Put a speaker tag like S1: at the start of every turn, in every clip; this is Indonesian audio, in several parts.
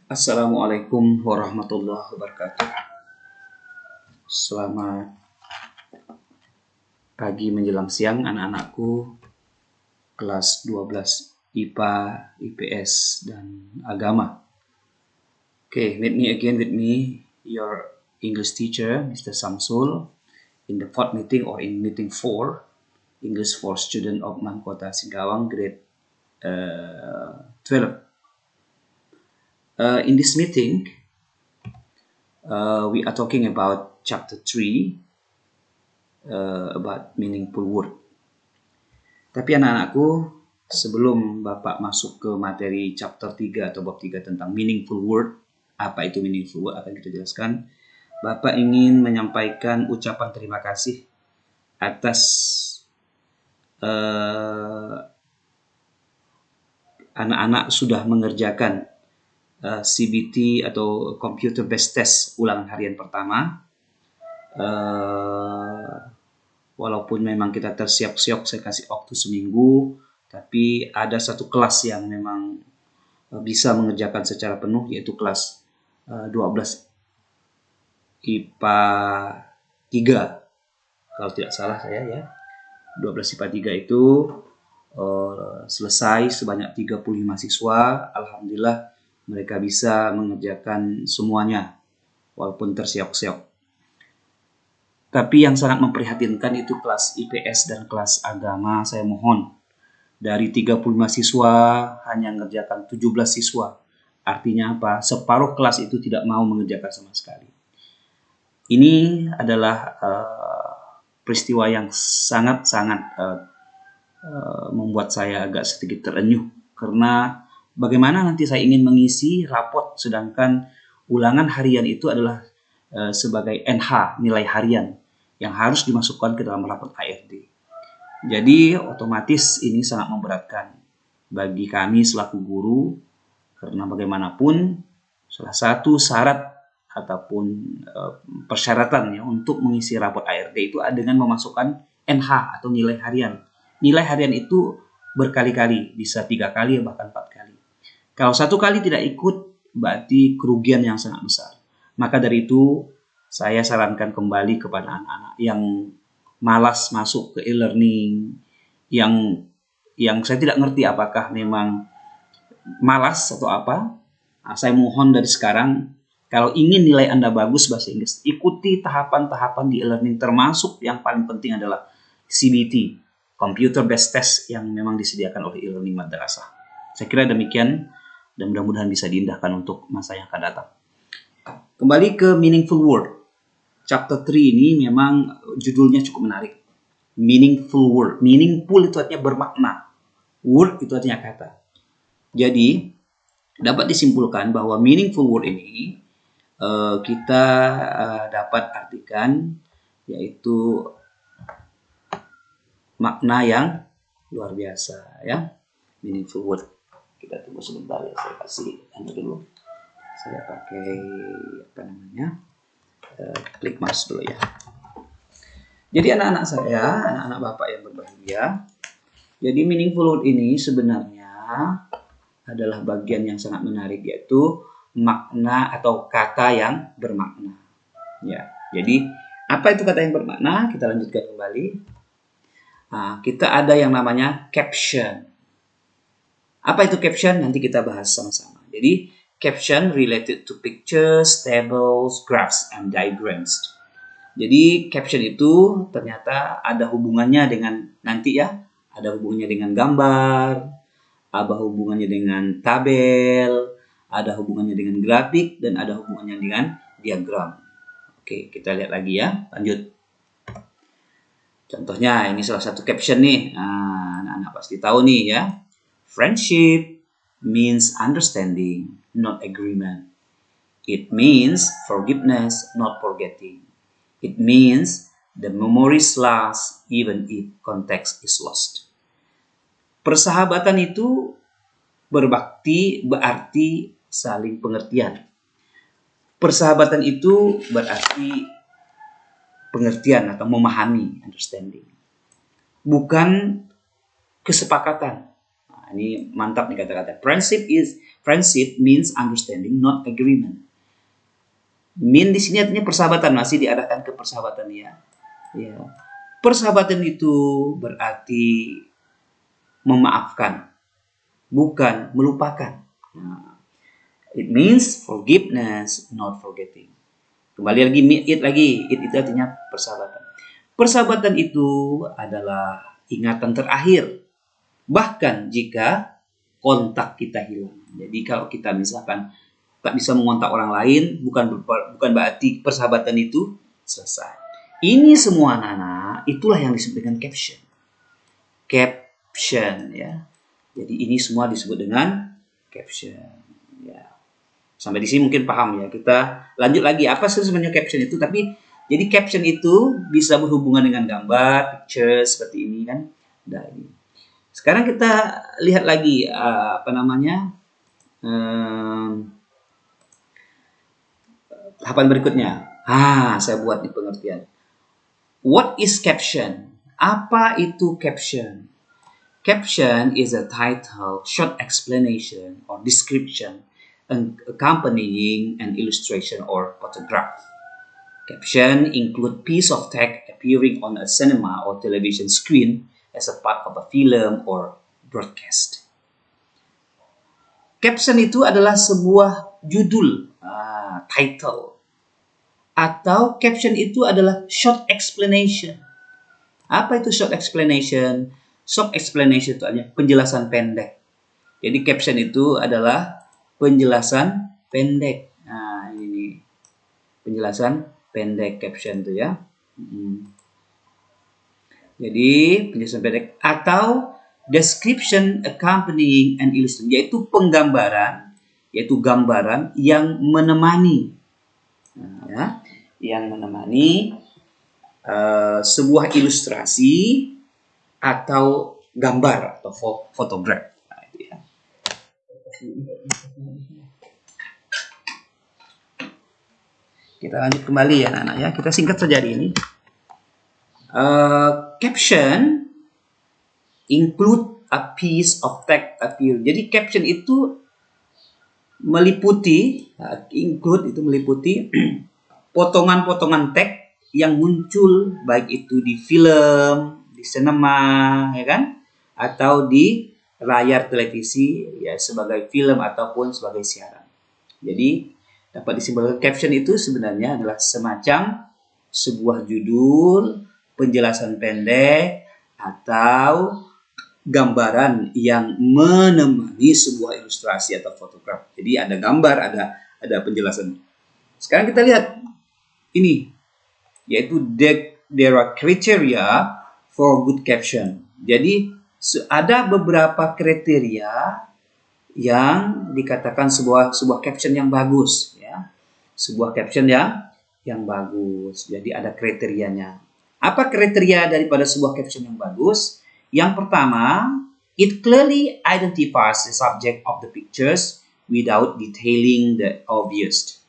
S1: Assalamualaikum warahmatullahi wabarakatuh. Selamat pagi menjelang siang anak-anakku kelas 12 IPA, IPS, dan agama. Okay, meet me again with me, your English teacher, Mr. Samsul, in the fourth meeting or in meeting 4, English for student of Mankota Singkawang, grade 12. In this meeting, we are talking about chapter 3, about meaningful word. Tapi anak-anakku, sebelum Bapak masuk ke materi chapter 3 atau bab 3 tentang meaningful word, apa itu meaningful word akan kita jelaskan. Bapak ingin menyampaikan ucapan terima kasih atas anak-anak sudah mengerjakan CBT atau Computer Based Test ulangan harian pertama. Walaupun memang kita tersiok-siok, saya kasih waktu seminggu, tapi ada satu kelas yang memang bisa mengerjakan secara penuh, yaitu kelas 12 IPA 3, kalau tidak salah saya ya. 12 IPA 3 itu selesai sebanyak 35 siswa. Alhamdulillah mereka bisa mengerjakan semuanya walaupun tersiok-siok. Tapi yang sangat memprihatinkan itu kelas IPS dan kelas agama. Saya mohon, dari 35 siswa hanya mengerjakan 17 siswa. Artinya apa? Separuh kelas itu tidak mau mengerjakan sama sekali. Ini adalah peristiwa yang sangat-sangat membuat saya agak sedikit terenyuh. Karena bagaimana nanti saya ingin mengisi rapot sedangkan ulangan harian itu adalah sebagai NH, nilai harian, yang harus dimasukkan ke dalam rapot HRD. Jadi otomatis ini sangat memberatkan bagi kami selaku guru, karena bagaimanapun salah satu syarat ataupun persyaratan ya untuk mengisi rapot HRD itu dengan memasukkan NH atau nilai harian. Nilai harian itu berkali-kali, bisa 3 kali bahkan 4 kali. Kalau 1 kali tidak ikut berarti kerugian yang sangat besar. Maka dari itu saya sarankan kembali kepada anak-anak yang malas masuk ke e-learning, yang saya tidak ngerti apakah memang malas atau apa. Saya mohon dari sekarang, kalau ingin nilai Anda bagus bahasa Inggris, ikuti tahapan-tahapan di e-learning, termasuk yang paling penting adalah CBT, Computer Based Test, yang memang disediakan oleh e-learning madrasah. Saya kira demikian, dan mudah-mudahan bisa diindahkan untuk masa yang akan datang. Kembali ke meaningful word. Chapter 3 ini memang judulnya cukup menarik. Meaningful word. Meaningful itu artinya bermakna. Word itu artinya kata. Jadi dapat disimpulkan bahwa meaningful word ini kita dapat artikan yaitu makna yang luar biasa ya. Meaningful word. Kita tunggu sebentar ya, saya kasih dulu. Saya pakai klik mouse dulu ya. Jadi anak-anak saya, anak-anak Bapak yang berbahagia, jadi meaningful word ini sebenarnya adalah bagian yang sangat menarik, yaitu makna atau kata yang bermakna. Ya, jadi apa itu kata yang bermakna? Kita lanjutkan kembali. Kita ada yang namanya caption. Apa itu caption? Nanti kita bahas sama-sama. Jadi caption related to pictures, tables, graphs, and diagrams. Jadi caption itu ternyata ada hubungannya dengan nanti ya, ada hubungannya dengan gambar, ada hubungannya dengan tabel, ada hubungannya dengan grafik, dan ada hubungannya dengan diagram. Oke, kita lihat lagi ya, lanjut. Contohnya ini salah satu caption nih, anak-anak pasti tahu nih ya. Friendship means understanding, not agreement. It means forgiveness, not forgetting. It means the memories last even if context is lost. Persahabatan itu berarti saling pengertian. Persahabatan itu berarti pengertian atau memahami, understanding. Bukan kesepakatan. Ini mantap nih kata-kata. Friendship means understanding, not agreement. Di sini artinya persahabatan, masih diarahkan ke persahabatan ya. Ya. Persahabatan itu berarti memaafkan, bukan melupakan. Nah, it means forgiveness, not forgetting. Kembali lagi, it itu artinya persahabatan. Persahabatan itu adalah ingatan terakhir. Bahkan jika kontak kita hilang. Jadi kalau kita misalkan tak bisa mengontak orang lain, bukan berarti persahabatan itu selesai. Ini semua anak-anak, itulah yang disebut dengan caption. Caption ya. Jadi ini semua disebut dengan caption ya. Sampai di sini mungkin paham ya. Kita lanjut lagi apa sih sebenarnya caption itu, tapi jadi caption itu bisa berhubungan dengan gambar, picture seperti ini kan. Nah, ini. Sekarang kita lihat lagi tahapan berikutnya. Saya buat di pengertian. What is caption? Apa itu caption? Caption is a title, short explanation or description accompanying an illustration or photograph. Caption include piece of text appearing on a cinema or television screen as a part of a film or broadcast. Caption itu adalah sebuah judul, title. Atau caption itu adalah short explanation. Apa itu short explanation? Short explanation itu hanya penjelasan pendek. Jadi caption itu adalah penjelasan pendek. Nah, ini penjelasan pendek caption itu ya. Jadi penjelasan pendek atau description accompanying an illustration, yaitu gambaran yang menemani, yang menemani sebuah ilustrasi atau gambar atau photograph. Nah, itu ya. Kita lanjut kembali ya anak-anak ya. Kita singkat saja hari ini. Caption include a piece of text appear. Jadi caption itu meliputi potongan-potongan teks yang muncul baik itu di film, di sinema, ya kan, atau di layar televisi ya sebagai film ataupun sebagai siaran. Jadi dapat disimpulkan caption itu sebenarnya adalah semacam sebuah judul, penjelasan pendek atau gambaran yang menemani sebuah ilustrasi atau fotografi. Jadi ada gambar, ada penjelasan. Sekarang kita lihat ini, yaitu there are criteria for good caption. Jadi ada beberapa kriteria yang dikatakan sebuah caption yang bagus, ya. Sebuah caption yang bagus. Jadi ada kriterianya. Apa kriteria daripada sebuah caption yang bagus? Yang pertama, it clearly identifies the subject of the pictures without detailing the obvious.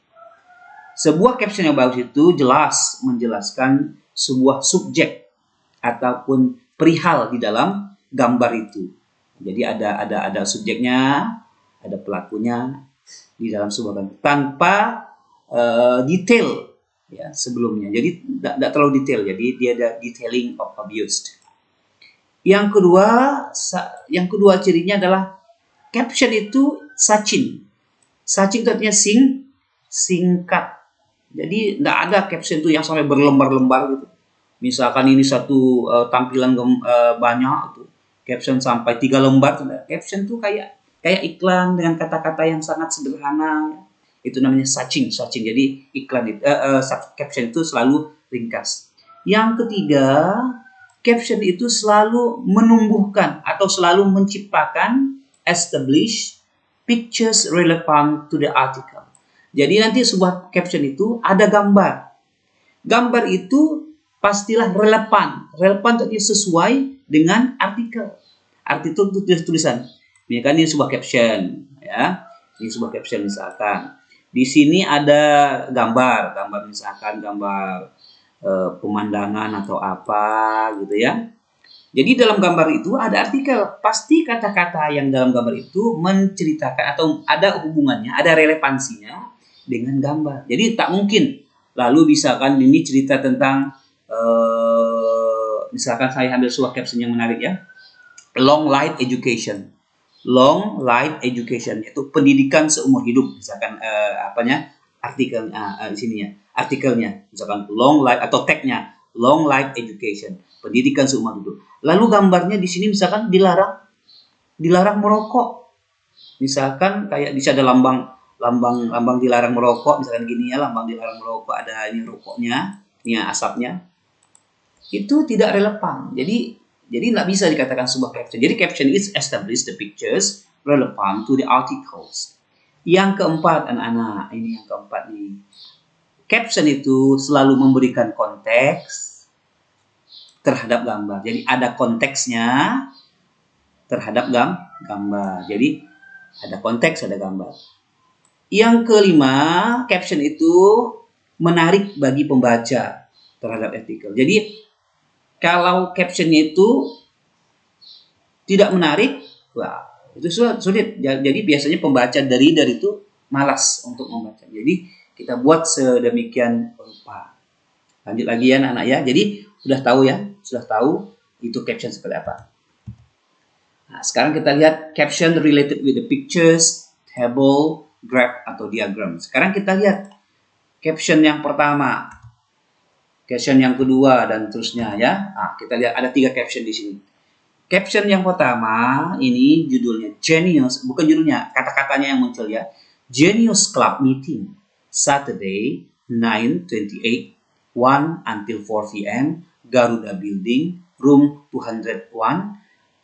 S1: Sebuah caption yang bagus itu jelas menjelaskan sebuah subjek ataupun perihal di dalam gambar itu. Jadi ada subjeknya, ada pelakunya di dalam sebuah gambar tanpa detail ya sebelumnya. Jadi tidak terlalu detail. Jadi dia ada detailing of abused. Yang kedua cirinya adalah caption itu sachin. Sachin itu artinya singkat. Jadi tidak ada caption itu yang sampai berlembar-lembar gitu. Misalkan ini satu tampilan banyak itu, caption sampai 3 lembar. Caption itu kayak iklan dengan kata-kata yang sangat sederhana. Itu namanya sachin. Jadi iklan itu caption itu selalu ringkas. Yang ketiga, caption itu selalu menumbuhkan atau selalu menciptakan establish pictures relevant to the article. Jadi nanti sebuah caption itu ada gambar. Gambar itu pastilah relevan. Relevan itu sesuai dengan artikel. Artikel itu tulisan. Misalkan ini sebuah caption, ya. Ini sebuah caption misalkan. Di sini ada gambar misalkan gambar pemandangan atau apa gitu ya. Jadi dalam gambar itu ada artikel. Pasti kata-kata yang dalam gambar itu menceritakan atau ada hubungannya, ada relevansinya dengan gambar. Jadi tak mungkin. Lalu misalkan ini cerita tentang, misalkan saya ambil sebuah caption yang menarik ya. Long life education. Long life education itu pendidikan seumur hidup. Misalkan artikelnya di sininya. Artikelnya misalkan long life atau tagnya long life education, pendidikan seumur hidup. Lalu gambarnya di sini misalkan dilarang merokok. Misalkan kayak bisa ada lambang dilarang merokok, misalkan gini ya, lambang dilarang merokok, ada ini rokoknya, ini asapnya. Itu tidak relevan. Jadi nggak bisa dikatakan sebuah caption. Jadi caption is establish the pictures relevant to the articles. Yang keempat, anak-anak, ini yang keempat nih. Caption itu selalu memberikan konteks terhadap gambar. Jadi ada konteksnya terhadap gambar. Jadi ada konteks, ada gambar. Yang kelima, caption itu menarik bagi pembaca terhadap artikel. Jadi kalau captionnya itu tidak menarik, wah, itu sulit. Jadi biasanya pembaca dari itu malas untuk membaca. Jadi kita buat sedemikian rupa. Lanjut lagi ya anak-anak ya. Jadi sudah tahu itu caption seperti apa. Nah, sekarang kita lihat caption related with the pictures, table, graph atau diagram. Sekarang kita lihat caption yang pertama, caption yang kedua dan terusnya ya. Nah, kita lihat ada 3 caption di sini. Caption yang pertama ini judulnya Genius, bukan judulnya, kata-katanya yang muncul ya. Genius Club Meeting Saturday 9/28 1 until 4 p.m. Garuda Building, room 201.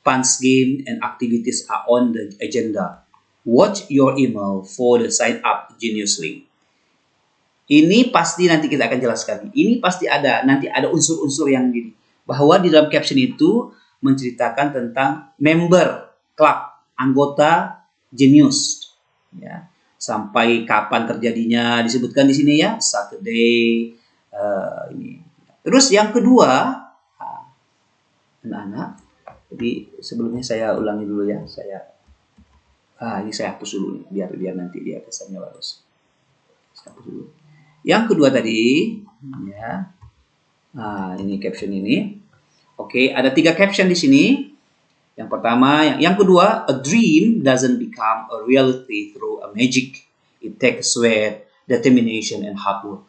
S1: Punch game and activities are on the agenda. Watch your email for the sign up Genius link. Ini pasti nanti kita akan jelaskan. Ini pasti nanti ada unsur-unsur yang gini. Bahwa di dalam caption itu menceritakan tentang member klub, anggota Genius. Ya. Sampai kapan terjadinya disebutkan di sini ya, Saturday ini. Terus yang kedua, anak-anak. Jadi sebelumnya saya ulangi dulu ya, ini saya hapus dulu nih, biar nanti dia kesannya bagus. Saya hapus dulu. Yang kedua tadi, ya, ini caption ini. Oke, ada 3 caption di sini. Yang pertama, yang kedua, a dream doesn't become a reality through a magic. It takes sweat, determination, and hard work.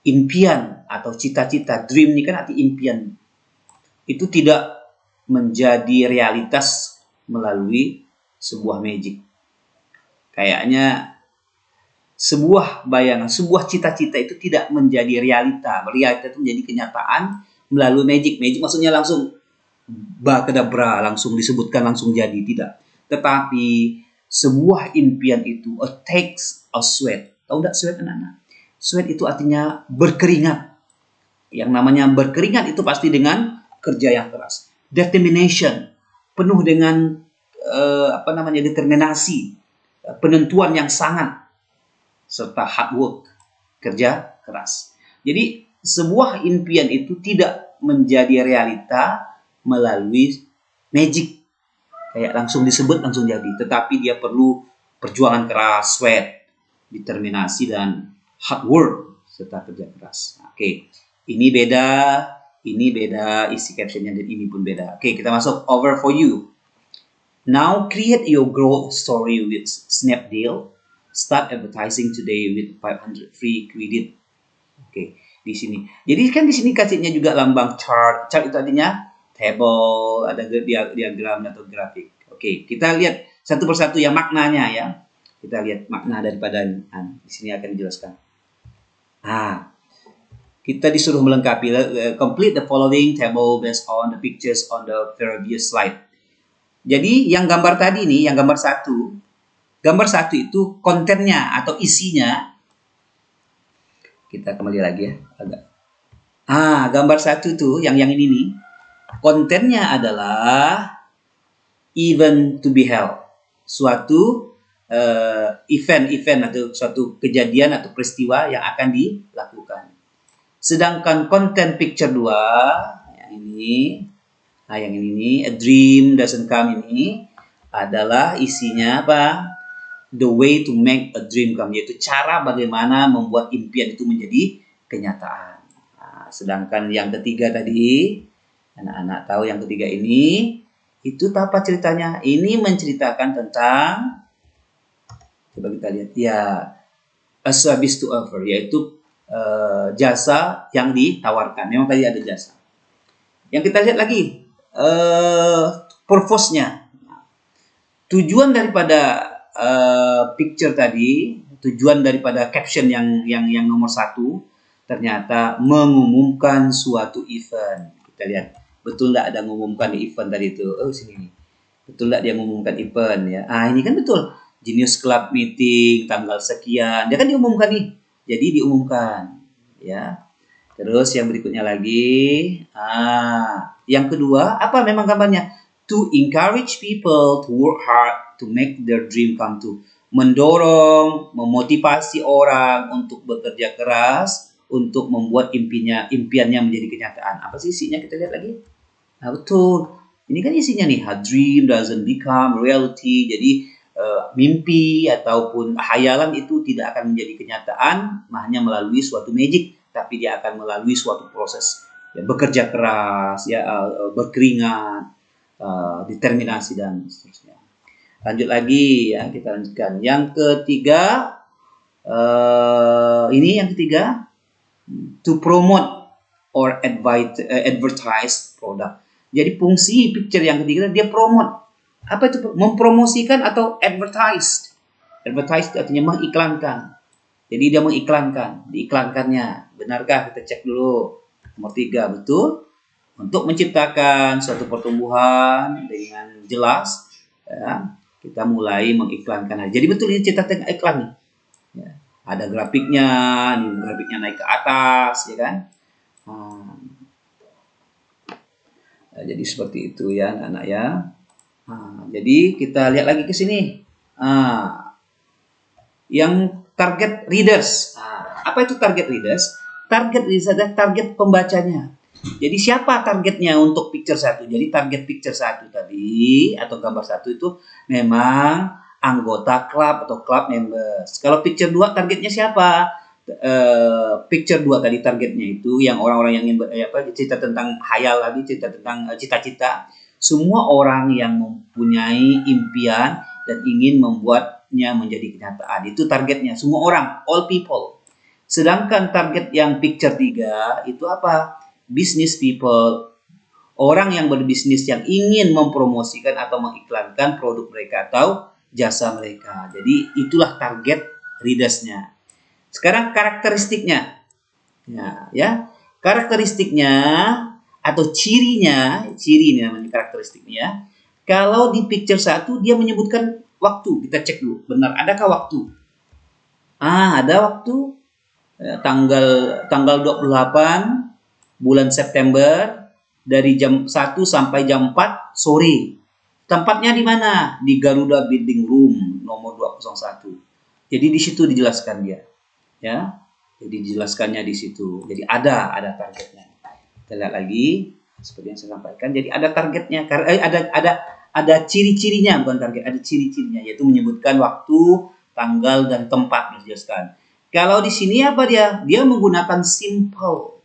S1: Impian atau cita-cita, dream ini kan arti impian. Itu tidak menjadi realitas melalui sebuah magic. Kayaknya sebuah bayangan, sebuah cita-cita itu tidak menjadi realita. Realita itu menjadi kenyataan melalui magic. Magic maksudnya langsung bakadabra, langsung disebutkan, langsung jadi. Tidak. Tetapi sebuah impian itu takes a sweat. Tahu tidak sweat anak-anak? Sweat itu artinya berkeringat. Yang namanya berkeringat itu pasti dengan kerja yang keras. Determination, penuh dengan determinasi, penentuan yang sangat, serta hard work, kerja keras. Jadi sebuah impian itu tidak menjadi realita melalui magic, kayak langsung disebut langsung jadi, tetapi dia perlu perjuangan keras, sweat, determinasi dan hard work serta kerja keras. Oke, ini beda isi captionnya dan ini pun beda. Oke, kita masuk over for you. Now create your growth story with Snapdeal. Start advertising today with 500 free credit. Oke, di sini. Jadi kan di sini kasihnya juga lambang chart. Chart itu artinya table, ada diagram atau grafik. Oke, kita lihat satu persatu ya maknanya ya. Kita lihat makna daripada di sini akan dijelaskan. Kita disuruh melengkapi complete the following table based on the pictures on the previous slide. Jadi yang gambar tadi nih, yang gambar satu itu kontennya atau isinya. Kita kembali lagi ya, agak. Gambar satu tuh yang ini nih, kontennya adalah event to be held, suatu event atau suatu kejadian atau peristiwa yang akan dilakukan. Sedangkan konten picture 2 yang ini Nah, yang ini a dream doesn't come ini adalah isinya apa? The way to make a dream come, yaitu cara bagaimana membuat impian itu menjadi kenyataan. Nah, sedangkan yang ketiga tadi, anak-anak tahu yang ketiga ini, itu apa ceritanya? Ini menceritakan tentang, coba kita lihat ya, a service to offer, yaitu jasa yang ditawarkan. Memang tadi ada jasa. Yang kita lihat lagi, purpose-nya. Tujuan daripada picture tadi, tujuan daripada caption yang nomor 1, ternyata mengumumkan suatu event. Kita lihat, betul nggak ada mengumumkan event tadi itu? Oh, sini nih. Betul nggak dia mengumumkan event ya? Ah, ini kan betul. Genius Club meeting tanggal sekian. Dia kan diumumkan nih. Jadi diumumkan ya. Terus yang berikutnya lagi, yang kedua apa memang gambarnya? To encourage people to work hard to make their dream come true. Mendorong, memotivasi orang untuk bekerja keras untuk membuat impiannya menjadi kenyataan. Apa sih isinya? Kita lihat lagi. Nah, betul. Ini kan isinya nih, a dream doesn't become reality. Jadi mimpi ataupun hayalan itu tidak akan menjadi kenyataan hanya melalui suatu magic, tapi dia akan melalui suatu proses ya, bekerja keras, ya, berkeringat, determinasi dan seterusnya. Lanjut lagi ya, kita lanjutkan. Yang ketiga, ini yang ketiga, to promote or advertise product. Jadi fungsi picture yang ketiga dia promote. Apa itu? Mempromosikan atau advertise. Advertise itu artinya mengiklankan. Jadi dia mengiklankan, diiklankannya. Benarkah? Kita cek dulu. Nomor 3, betul. Untuk menciptakan suatu pertumbuhan dengan jelas, ya, kita mulai mengiklankan. Jadi betul ini cerita tentang iklan nih. Ya, ada grafiknya, ini grafiknya naik ke atas, ya kan? Nah, jadi seperti itu ya, anak-anak ya. Jadi kita lihat lagi ke sini. Yang target readers. Apa itu target readers? Target readers adalah target pembacanya. Jadi siapa targetnya untuk picture 1? Jadi target picture 1 tadi atau gambar 1 itu memang anggota klub atau club members. Kalau picture 2 targetnya siapa? Picture 2 tadi targetnya itu yang orang-orang yang cerita tentang hayal lagi, cerita tentang cita-cita. Semua orang yang mempunyai impian dan ingin membuatnya menjadi kenyataan. Itu targetnya, semua orang, all people. Sedangkan target yang picture 3 itu apa? Business people, orang yang berbisnis yang ingin mempromosikan atau mengiklankan produk mereka atau jasa mereka. Jadi itulah target readers-nya. Sekarang karakteristiknya. Ya. Karakteristiknya atau cirinya, ciri ini namanya karakteristiknya. Kalau di picture 1 dia menyebutkan waktu. Kita cek dulu, benar adakah waktu? Ada waktu. Tanggal 28 bulan September dari jam 1 sampai jam 4 sore. Tempatnya di mana? Di Garuda Building Room nomor 201. Jadi di situ dijelaskan dia. Ya. Jadi dijelaskannya di situ. Jadi ada targetnya. Kita lihat lagi seperti yang saya sampaikan. Jadi ada targetnya, ada ciri-cirinya, bukan target, ada ciri-cirinya yaitu menyebutkan waktu, tanggal dan tempat dijelaskan. Kalau di sini apa dia? Dia menggunakan simple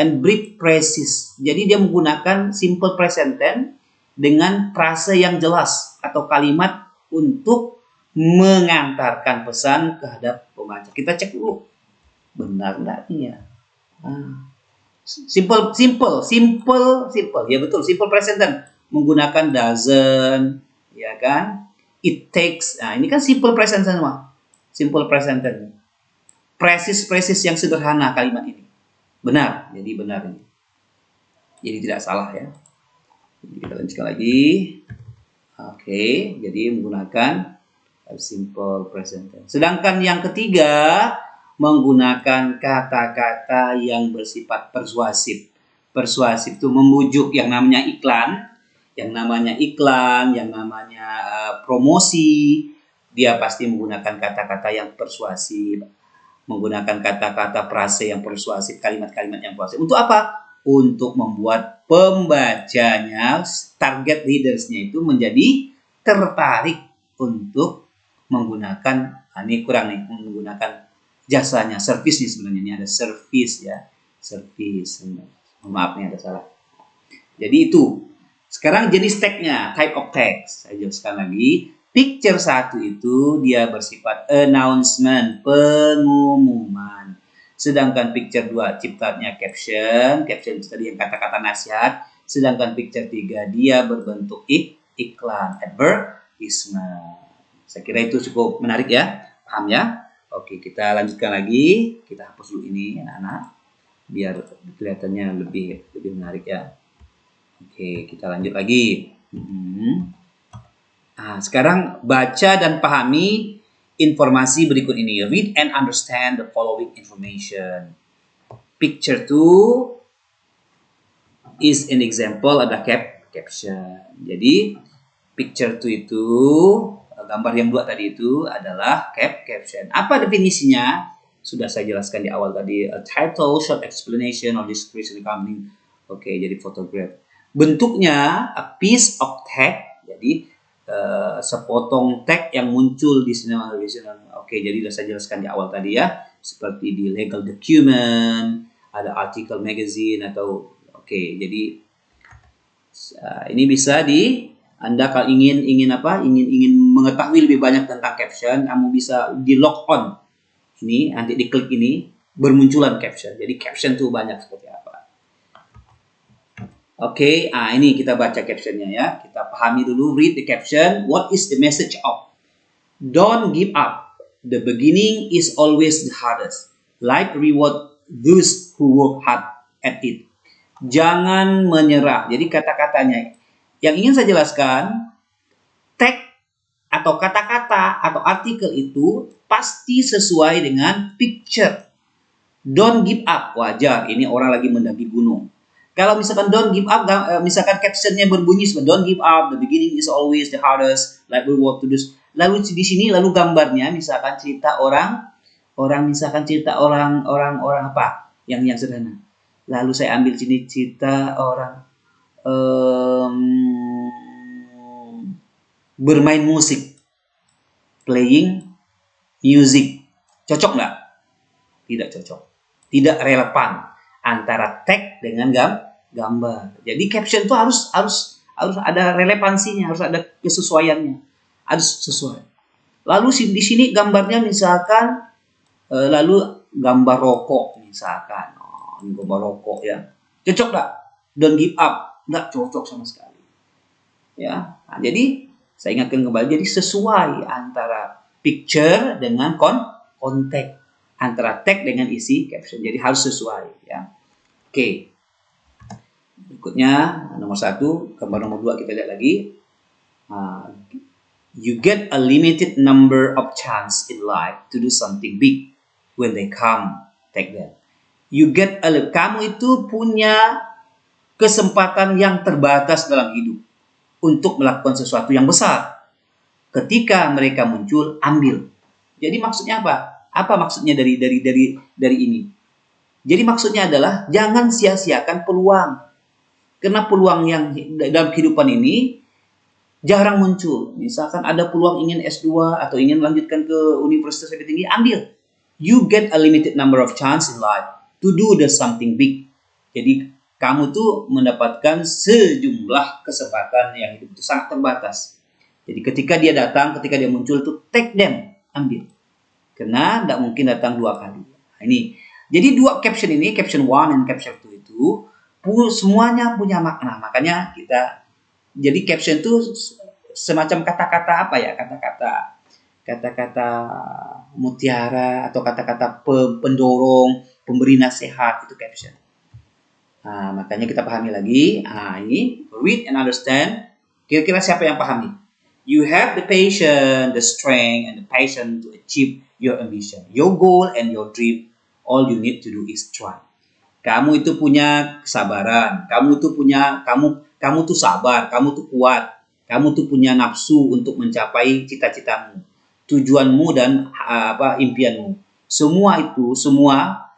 S1: and brief phrases. Jadi dia menggunakan simple present tense dengan frase yang jelas atau kalimat untuk mengantarkan pesan kehadap pembaca. Kita cek dulu. Benar enggak nih ya? Simple. Ya betul, simple present tense menggunakan doesn't, ya kan? It takes. Nah, ini kan simple present tense semua. Simple present tense. Phrases yang sederhana kalimat ini. Benar, jadi benar ini. Jadi tidak salah ya. Jadi kita lanjutkan lagi. Oke, jadi menggunakan simple present tense. Sedangkan yang ketiga menggunakan kata-kata yang bersifat persuasif. Persuasif itu membujuk, yang namanya iklan, yang namanya promosi, dia pasti menggunakan kata-kata yang persuasif, menggunakan kata-kata frase yang persuasif, kalimat-kalimat yang persuasif. Untuk apa? Untuk membuat pembacanya, target readersnya itu menjadi tertarik untuk menggunakan, ini kurang nih, menggunakan jasanya, service nih sebenarnya, ini ada service ya, service, maaf nih ada salah. Jadi itu. Sekarang jenis tagnya, type of text. Saya jelaskan lagi. Picture 1 itu dia bersifat announcement, pengumuman. Sedangkan picture 2 ciptanya caption. Caption itu tadi yang kata-kata nasihat. Sedangkan picture 3 dia berbentuk iklan, advertisement. Saya kira itu cukup menarik ya. Paham ya? Oke, kita lanjutkan lagi. Kita hapus dulu ini anak-anak. Biar kelihatannya lebih menarik ya. Oke, kita lanjut lagi. Nah, sekarang baca dan pahami informasi berikut ini. Read and understand the following information. Picture 2 is an example, ada caption. Jadi, picture 2 itu, gambar yang dua tadi itu adalah caption. Apa definisinya? Sudah saya jelaskan di awal tadi. A title, short explanation, or description accompanying. Oke, jadi photograph. Bentuknya a piece of text, jadi sepotong teks yang muncul di sini. Oke, jadi sudah saya jelaskan di awal tadi ya, seperti di legal document, ada article magazine atau jadi ini bisa Anda kalau ingin mengetahui lebih banyak tentang caption, kamu bisa di log on. Ini nanti diklik ini bermunculan caption. Jadi caption tuh banyak seperti apa. Oke, ini kita baca captionnya ya. Kita pahami dulu, read the caption. What is the message of? Don't give up. The beginning is always the hardest. Life reward those who work hard at it. Jangan menyerah. Jadi kata-katanya. Yang ingin saya jelaskan, tag atau kata-kata atau artikel itu pasti sesuai dengan picture. Don't give up. Wajar, ini orang lagi mendaki gunung. Kalau misalkan don't give up, misalkan captionnya berbunyi seperti don't give up, the beginning is always the hardest, like we work to do. Lalu di sini lalu gambarnya misalkan cerita orang misalkan cerita orang apa yang sederhana. Lalu saya ambil sini cerita orang bermain musik, playing music. Cocok nggak? Tidak cocok. Tidak relevan antara tag dengan gambar. Jadi caption itu harus ada relevansinya, harus ada kesesuaiannya, harus sesuai. Lalu di sini gambarnya misalkan lalu gambar rokok misalkan, ini gambar rokok ya, cocok nggak? Don't give up, nggak cocok sama sekali. Ya, nah, jadi saya ingatkan kembali, jadi sesuai antara picture dengan konteks, antara tag dengan isi caption. Jadi harus sesuai ya. Oke. Berikutnya nomor 1, gambar nomor 2 kita lihat lagi. You get a limited number of chance in life to do something big. When they come, take them. Kamu itu punya kesempatan yang terbatas dalam hidup untuk melakukan sesuatu yang besar. Ketika mereka muncul, ambil. Jadi maksudnya apa? Apa maksudnya dari ini? Jadi maksudnya adalah jangan sia-siakan peluang. Karena peluang yang dalam kehidupan ini jarang muncul. Misalkan ada peluang ingin S2 atau ingin melanjutkan ke universitas lebih tinggi, ambil. You get a limited number of chance in life to do something big. Jadi kamu tuh mendapatkan sejumlah kesempatan yang hidup itu sangat terbatas. Jadi ketika dia datang, ketika dia muncul itu take them, ambil. Karena tidak mungkin datang 2 kali. Nah, ini. Jadi 2 caption ini, caption 1 dan caption 2 itu semuanya punya makna. Makanya jadi caption itu semacam kata-kata apa ya? Kata-kata mutiara atau kata-kata pendorong, pemberi nasihat, itu caption. Nah, makanya kita pahami lagi. Nah, ini read and understand. Kira-kira siapa yang pahami? You have the patience, the strength, and the passion to achieve your ambition, your goal, and your dream. All you need to do is try. Kamu itu punya kesabaran, kamu tuh sabar, kamu tuh kuat, kamu tuh punya nafsu untuk mencapai cita-citamu, tujuanmu dan impianmu. Semua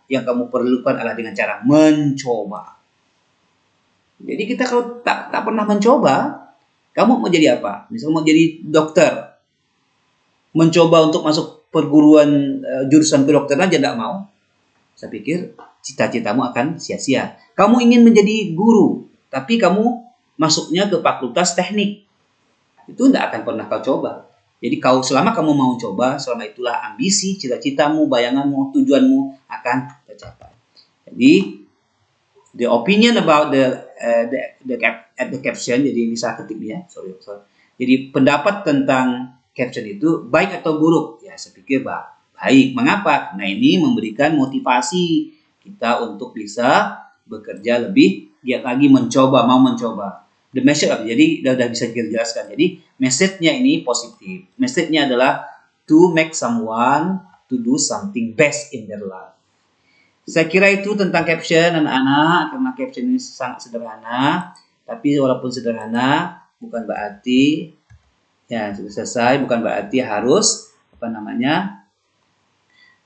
S1: yang kamu perlukan adalah dengan cara mencoba. Jadi kita kalau tak pernah mencoba, kamu mau jadi apa? Misalnya mau jadi dokter, mencoba untuk masuk perguruan jurusan kedokteran aja tidak mau, saya pikir cita-citamu akan sia-sia. Kamu ingin menjadi guru, tapi kamu masuknya ke fakultas teknik, itu tidak akan pernah kau coba. Jadi selama kamu mau coba, selama itulah ambisi, cita-citamu, bayanganmu, tujuanmu akan tercapai. Jadi the opinion about the caption, jadi ini saya ketik ya, sorry. Jadi pendapat tentang caption itu baik atau buruk? Ya saya pikir baik. Mengapa? Karena ini memberikan motivasi kita untuk bisa bekerja lebih giat lagi, mau mencoba. The message jadi udah bisa dijelaskan. Jadi message-nya ini positif. Message-nya adalah to make someone to do something best in their life. Saya kira itu tentang caption anak-anak, karena caption ini sangat sederhana. Tapi walaupun sederhana, bukan berarti ya sudah selesai, bukan berarti harus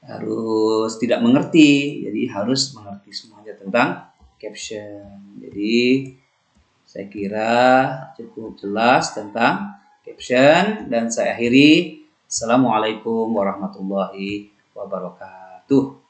S1: harus tidak mengerti. Jadi harus mengerti semuanya tentang caption. Jadi saya kira cukup jelas tentang caption dan saya akhiri. Assalamualaikum warahmatullahi wabarakatuh.